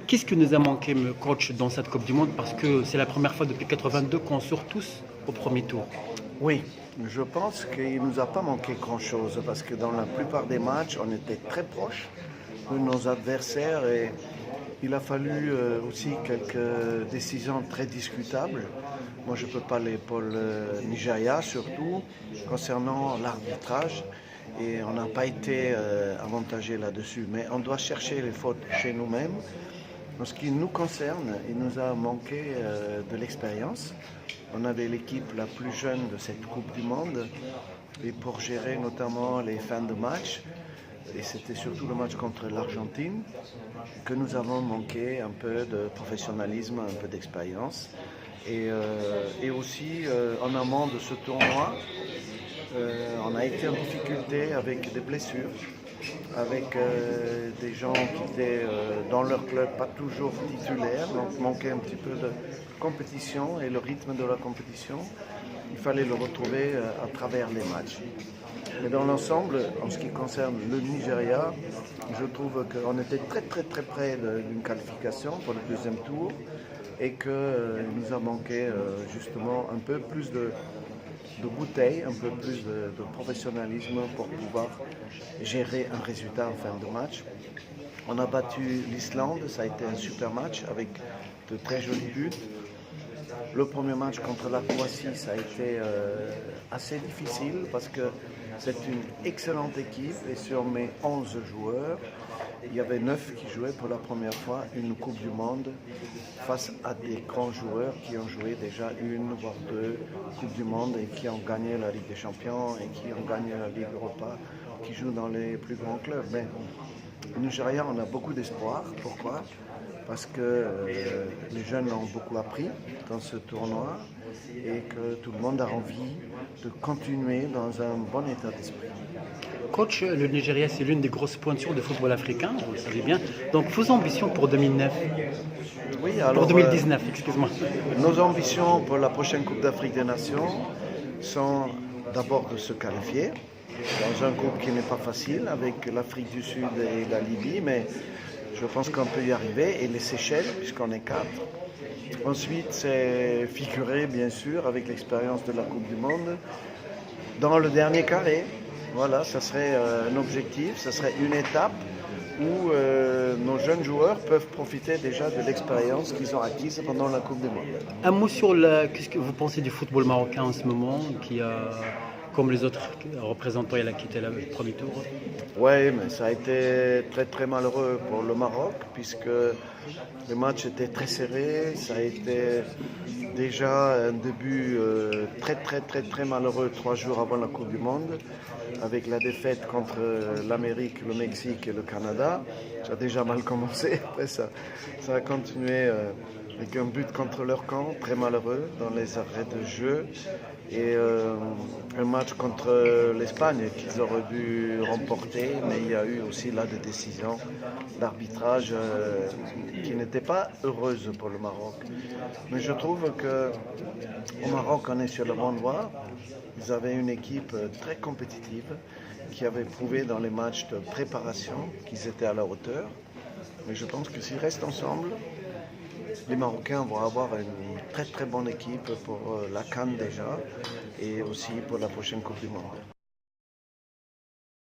Qu'est-ce qui nous a manqué, coach, dans cette Coupe du Monde? Parce que c'est la première fois depuis 82 qu'on sort tous au premier tour. Oui, je pense qu'il ne nous a pas manqué grand-chose parce que dans la plupart des matchs, on était très proches de nos adversaires et il a fallu aussi quelques décisions très discutables. Moi, je ne peux pas les pour le Nigeria, surtout concernant l'arbitrage. Et on n'a pas été avantagé là-dessus. Mais on doit chercher les fautes chez nous-mêmes. En ce qui nous concerne, il nous a manqué de l'expérience. On avait l'équipe la plus jeune de cette Coupe du Monde et pour gérer notamment les fins de match, et c'était surtout le match contre l'Argentine, que nous avons manqué un peu de professionnalisme, un peu d'expérience. Et aussi, en amont de ce tournoi, on a été en difficulté avec des blessures, avec des gens qui étaient dans leur club pas toujours titulaires, donc manquait un petit peu de compétition et le rythme de la compétition. Il fallait le retrouver à travers les matchs. Mais dans l'ensemble, en ce qui concerne le Nigeria, je trouve qu'on était très près d'une qualification pour le deuxième tour et qu'il nous a manqué justement un peu plus de bouteilles, un peu plus de professionnalisme pour pouvoir gérer un résultat en fin de match. On a battu l'Islande, ça a été un super match avec de très jolis buts. Le premier match contre la Croatie, ça a été assez difficile parce que c'est une excellente équipe et sur mes 11 joueurs, il y avait 9 qui jouaient pour la première fois une Coupe du Monde face à des grands joueurs qui ont joué déjà une voire deux Coupes du Monde et qui ont gagné la Ligue des Champions et qui ont gagné la Ligue Europa, qui jouent dans les plus grands clubs. Mais au Nigeria, on a beaucoup d'espoir. Pourquoi? Parce que les jeunes ont beaucoup appris dans ce tournoi et que tout le monde a envie de continuer dans un bon état d'esprit. Coach, le Nigeria, c'est l'une des grosses pointures de football africain, vous le savez bien. Donc, vos ambitions pour 2009? Oui, alors, Pour 2019, excuse-moi. Nos ambitions pour la prochaine Coupe d'Afrique des Nations sont d'abord de se qualifier dans un groupe qui n'est pas facile avec l'Afrique du Sud et la Libye, mais je pense qu'on peut y arriver, et les Seychelles, puisqu'on est 4. Ensuite, c'est figurer, bien sûr, avec l'expérience de la Coupe du Monde, dans le dernier carré. Voilà, ça serait un objectif, ça serait une étape où nos jeunes joueurs peuvent profiter déjà de l'expérience qu'ils ont acquise pendant la Coupe du Monde. Un mot sur qu'est-ce que vous pensez du football marocain en ce moment, qui a, comme les autres représentants, il a quitté le premier tour? Oui, mais ça a été très malheureux pour le Maroc, puisque le match était très serré. Ça a été déjà un début très malheureux 3 jours avant la Coupe du Monde, avec la défaite contre l'Amérique, le Mexique et le Canada. Ça a déjà mal commencé. Après, ça a continué avec un but contre leur camp, très malheureux dans les arrêts de jeu. Et un match contre l'Espagne qu'ils auraient dû remporter, mais il y a eu aussi là des décisions d'arbitrage qui n'étaient pas heureuses pour le Maroc. Mais je trouve qu'au Maroc, on est sur la bonne voie. Ils avaient une équipe très compétitive qui avait prouvé dans les matchs de préparation qu'ils étaient à la hauteur. Mais je pense que s'ils restent ensemble, les Marocains vont avoir une très bonne équipe pour la CAN déjà et aussi pour la prochaine Coupe du Monde.